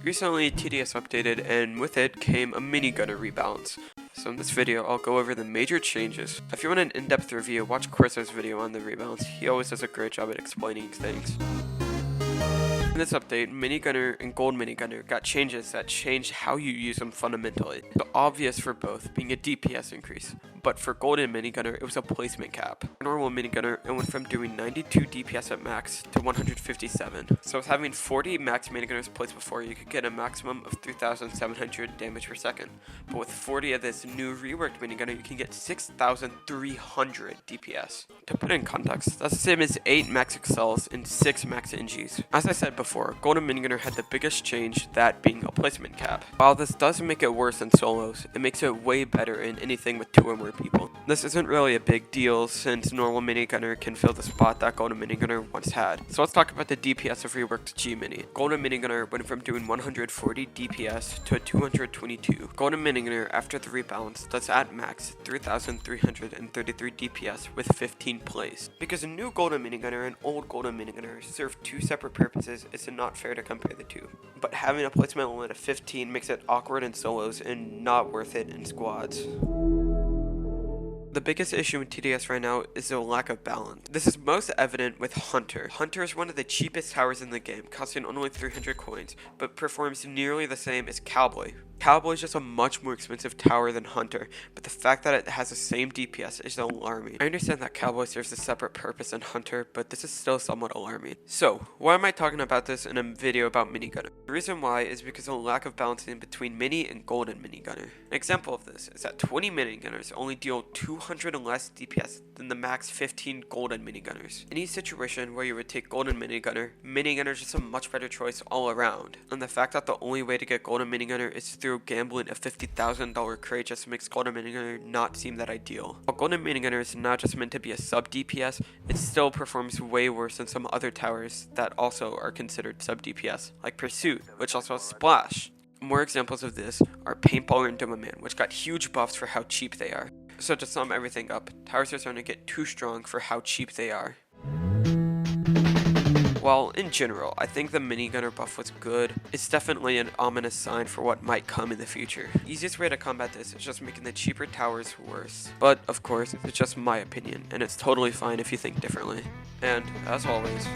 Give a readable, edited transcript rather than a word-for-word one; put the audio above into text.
Recently, TDS updated, and with it came a Minigunner rebalance. So in this video, I'll go over the major changes. If you want an in-depth review, watch Corso's video on the rebalance. He always does a great job at explaining things. In this update, Minigunner and Gold Minigunner got changes that changed how you use them fundamentally. The obvious for both being a DPS increase, but for Golden Minigunner, it was a placement cap. For normal Minigunner, it went from doing 92 DPS at max to 157. So with having 40 max Minigunners placed before, you could get a maximum of 3,700 damage per second. But with 40 of this new reworked Minigunner, you can get 6,300 DPS. To put it in context, that's the same as 8 max Excels and 6 max NGs. As I said before, Golden Minigunner had the biggest change, that being a placement cap. While this doesn't make it worse in solos, it makes it way better in anything with 2 or more people. This isn't really a big deal since normal Minigunner can fill the spot that Golden Minigunner once had. So let's talk about the DPS of reworked G-Mini. Golden Minigunner went from doing 140 DPS to 222. Golden Minigunner after the rebalance does at max 3,333 DPS with 15 plays. Because a new Golden Minigunner and old Golden Minigunner serve 2 separate purposes, it's not fair to compare the 2. But having a placement limit of 15 makes it awkward in solos and not worth it in squads. The biggest issue in TDS right now is the lack of balance. This is most evident with Hunter. Hunter is one of the cheapest towers in the game, costing only 300 coins, but performs nearly the same as Cowboy. Cowboy is just a much more expensive tower than Hunter, but the fact that it has the same DPS is alarming. I understand that Cowboy serves a separate purpose than Hunter, but this is still somewhat alarming. So, why am I talking about this in a video about Minigunner? The reason why is because of the lack of balancing between Mini and Golden Minigunner. An example of this is that 20 Minigunners only deal 200 less DPS than the max 15 Golden Minigunners. In each situation where you would take Golden Minigunner, Minigunner is just a much better choice all around. And the fact that the only way to get Golden Minigunner is through gambling a $50,000 crate just makes Golden Minigunner not seem that ideal. While Golden Minigunner is not just meant to be a sub DPS, it still performs way worse than some other towers that also are considered sub DPS, like Pursuit, which also has Splash. More examples of this are Paintballer and Domaman, which got huge buffs for how cheap they are. So to sum everything up, towers are starting to get too strong for how cheap they are. While in general, I think the Minigunner buff was good, it's definitely an ominous sign for what might come in the future. The easiest way to combat this is just making the cheaper towers worse. But of course, it's just my opinion, and it's totally fine if you think differently. And as always,